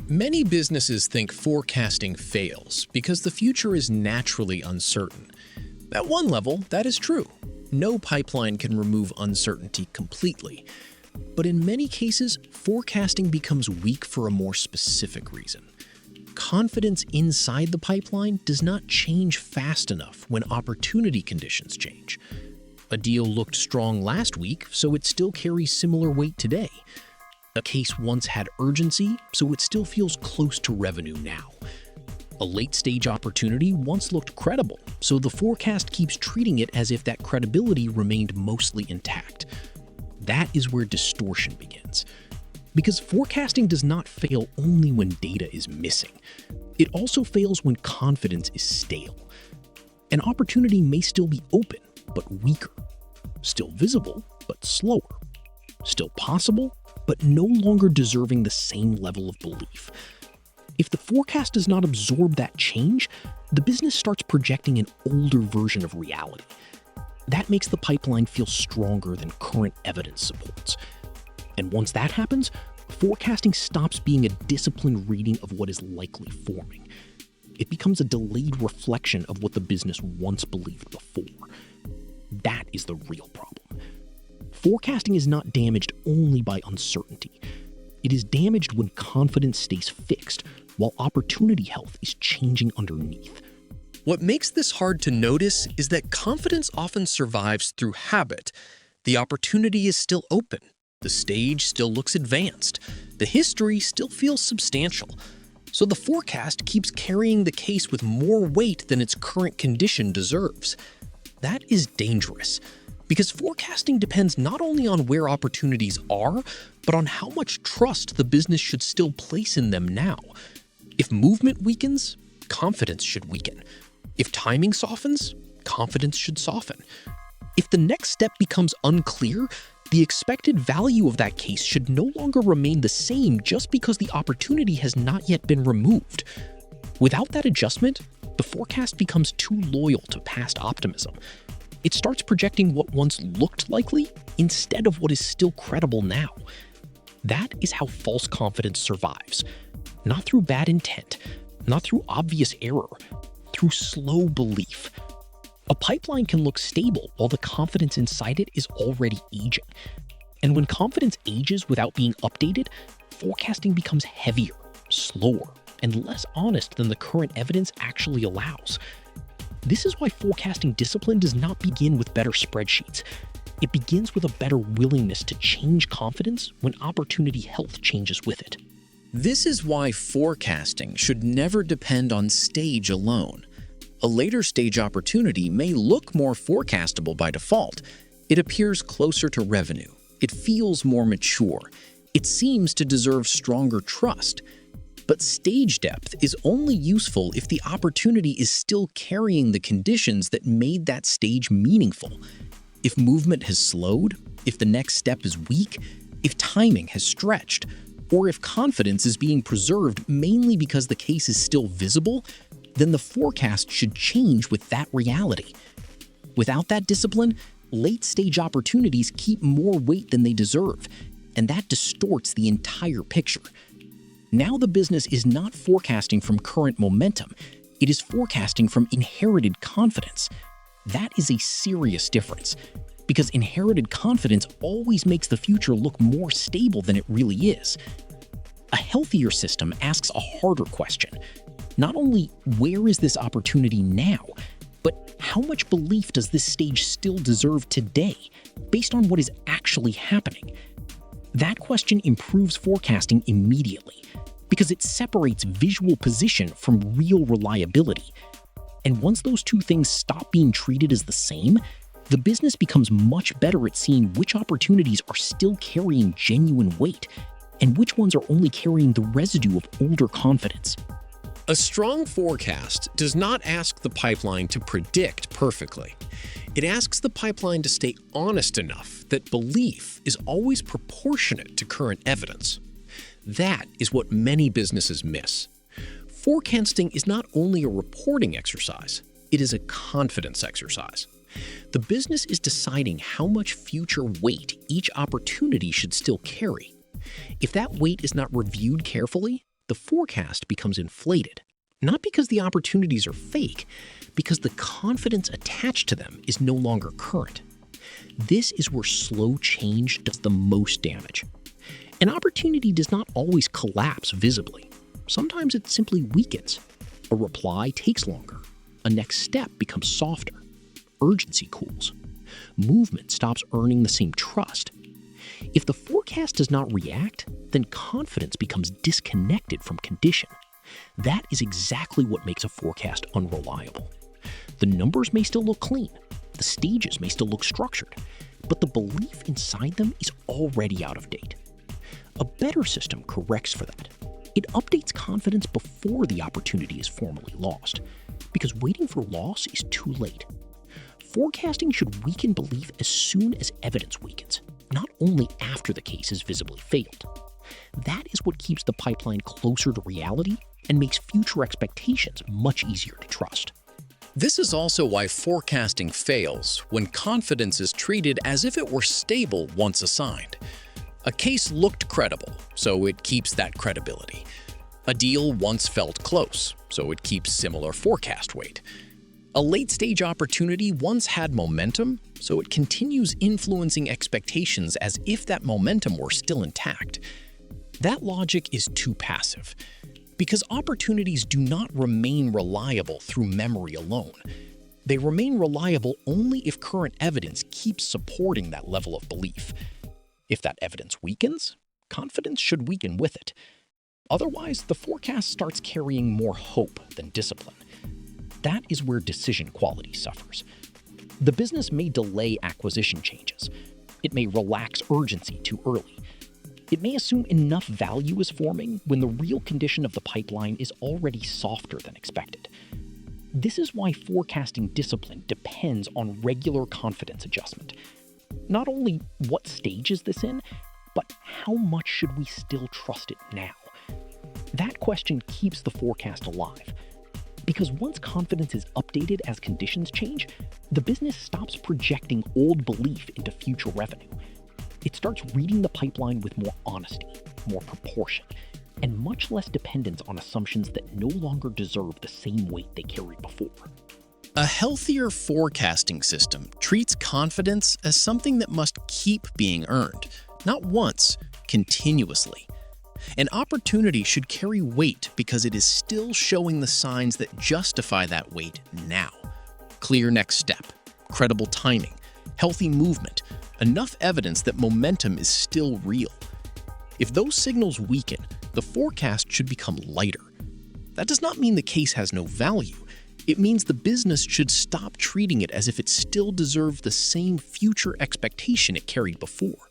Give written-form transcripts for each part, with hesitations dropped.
Many businesses think forecasting fails because the future is naturally uncertain. At one level, that is true. No pipeline can remove uncertainty completely. But in many cases, forecasting becomes weak for a more specific reason. Confidence inside the pipeline does not change fast enough when opportunity conditions change. A deal looked strong last week, so it still carries similar weight today. A case once had urgency, so it still feels close to revenue now. A late-stage opportunity once looked credible, so the forecast keeps treating it as if that credibility remained mostly intact. That is where distortion begins. Because forecasting does not fail only when data is missing. It also fails when confidence is stale. An opportunity may still be open, but weaker. Still visible, but slower. Still possible, but no longer deserving the same level of belief. If the forecast does not absorb that change, the business starts projecting an older version of reality. That makes the pipeline feel stronger than current evidence supports. And once that happens, forecasting stops being a disciplined reading of what is likely forming. It becomes a delayed reflection of what the business once believed before. That is the real problem. Forecasting is not damaged only by uncertainty. It is damaged when confidence stays fixed, while opportunity health is changing underneath. What makes this hard to notice is that confidence often survives through habit. The opportunity is still open. The stage still looks advanced. The history still feels substantial. So the forecast keeps carrying the case with more weight than its current condition deserves. That is dangerous, because forecasting depends not only on where opportunities are, but on how much trust the business should still place in them now. If movement weakens, confidence should weaken. If timing softens, confidence should soften. If the next step becomes unclear, the expected value of that case should no longer remain the same just because the opportunity has not yet been removed. Without that adjustment, the forecast becomes too loyal to past optimism. It starts projecting what once looked likely instead of what is still credible now. That is how false confidence survives. Not through bad intent, not through obvious error, through slow belief. A pipeline can look stable while the confidence inside it is already aging. And when confidence ages without being updated, forecasting becomes heavier, slower, and less honest than the current evidence actually allows. This is why forecasting discipline does not begin with better spreadsheets. It begins with a better willingness to change confidence when opportunity health changes with it. This is why forecasting should never depend on stage alone. A later stage opportunity may look more forecastable by default. It appears closer to revenue. It feels more mature. It seems to deserve stronger trust. But stage depth is only useful if the opportunity is still carrying the conditions that made that stage meaningful. If movement has slowed, if the next step is weak, if timing has stretched, or if confidence is being preserved mainly because the case is still visible, then the forecast should change with that reality. Without that discipline, late-stage opportunities keep more weight than they deserve, and that distorts the entire picture. Now the business is not forecasting from current momentum, it is forecasting from inherited confidence. That is a serious difference, because inherited confidence always makes the future look more stable than it really is. A healthier system asks a harder question. Not only where is this opportunity now, but how much belief does this stage still deserve today, based on what is actually happening? That question improves forecasting immediately, because it separates visual position from real reliability. And once those two things stop being treated as the same, the business becomes much better at seeing which opportunities are still carrying genuine weight, and which ones are only carrying the residue of older confidence. A strong forecast does not ask the pipeline to predict perfectly. It asks the pipeline to stay honest enough that belief is always proportionate to current evidence. That is what many businesses miss. Forecasting is not only a reporting exercise, it is a confidence exercise. The business is deciding how much future weight each opportunity should still carry. If that weight is not reviewed carefully, the forecast becomes inflated. Not because the opportunities are fake, because the confidence attached to them is no longer current. This is where slow change does the most damage. An opportunity does not always collapse visibly. Sometimes it simply weakens. A reply takes longer. A next step becomes softer. Urgency cools. Movement stops earning the same trust. If the forecast does not react, then confidence becomes disconnected from condition. That is exactly what makes a forecast unreliable. The numbers may still look clean. The stages may still look structured, but the belief inside them is already out of date. A better system corrects for that. It updates confidence before the opportunity is formally lost, because waiting for loss is too late. Forecasting should weaken belief as soon as evidence weakens, not only after the case has visibly failed. That is what keeps the pipeline closer to reality and makes future expectations much easier to trust. This is also why forecasting fails when confidence is treated as if it were stable once assigned. A case looked credible, so it keeps that credibility. A deal once felt close, so it keeps similar forecast weight. A late-stage opportunity once had momentum, so it continues influencing expectations as if that momentum were still intact. That logic is too passive, because opportunities do not remain reliable through memory alone. They remain reliable only if current evidence keeps supporting that level of belief. If that evidence weakens, confidence should weaken with it. Otherwise, the forecast starts carrying more hope than discipline. That is where decision quality suffers. The business may delay acquisition changes. It may relax urgency too early. It may assume enough value is forming when the real condition of the pipeline is already softer than expected. This is why forecasting discipline depends on regular confidence adjustment. Not only what stage is this in, but how much should we still trust it now? That question keeps the forecast alive. Because once confidence is updated as conditions change, the business stops projecting old belief into future revenue. It starts reading the pipeline with more honesty, more proportion, and much less dependence on assumptions that no longer deserve the same weight they carried before. A healthier forecasting system treats confidence as something that must keep being earned, not once, continuously. An opportunity should carry weight because it is still showing the signs that justify that weight now. Clear next step, credible timing, healthy movement, enough evidence that momentum is still real. If those signals weaken, the forecast should become lighter. That does not mean the case has no value. It means the business should stop treating it as if it still deserved the same future expectation it carried before.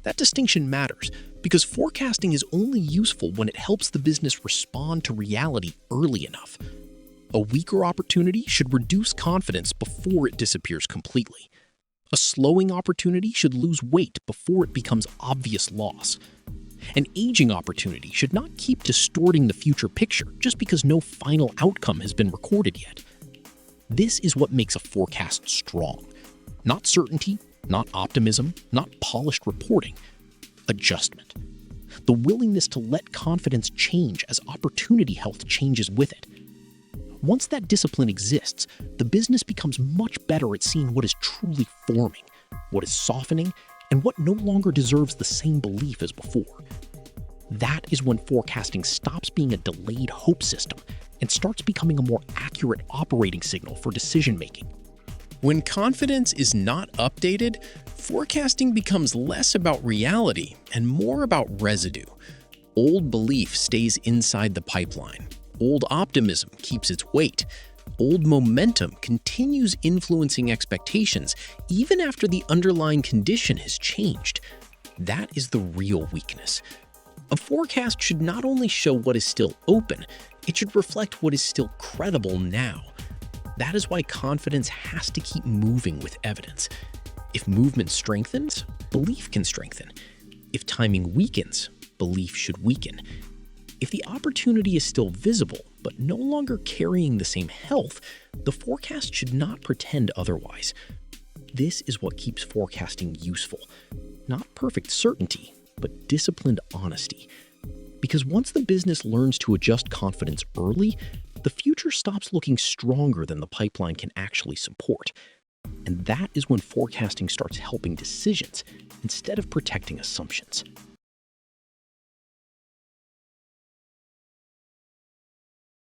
That distinction matters because forecasting is only useful when it helps the business respond to reality early enough. A weaker opportunity should reduce confidence before it disappears completely. A slowing opportunity should lose weight before it becomes obvious loss. An aging opportunity should not keep distorting the future picture just because no final outcome has been recorded yet. This is what makes a forecast strong. Not certainty, not optimism, not polished reporting. Adjustment. The willingness to let confidence change as opportunity health changes with it. Once that discipline exists, the business becomes much better at seeing what is truly forming, what is softening, and what no longer deserves the same belief as before. That is when forecasting stops being a delayed hope system and starts becoming a more accurate operating signal for decision-making. When confidence is not updated, forecasting becomes less about reality and more about residue. Old belief stays inside the pipeline. Old optimism keeps its weight. Old momentum continues influencing expectations even after the underlying condition has changed. That is the real weakness. A forecast should not only show what is still open, it should reflect what is still credible now. That is why confidence has to keep moving with evidence. If movement strengthens, belief can strengthen. If timing weakens, belief should weaken. If the opportunity is still visible, but no longer carrying the same health, the forecast should not pretend otherwise. This is what keeps forecasting useful. Not perfect certainty, but disciplined honesty. Because once the business learns to adjust confidence early, the future stops looking stronger than the pipeline can actually support. And that is when forecasting starts helping decisions instead of protecting assumptions.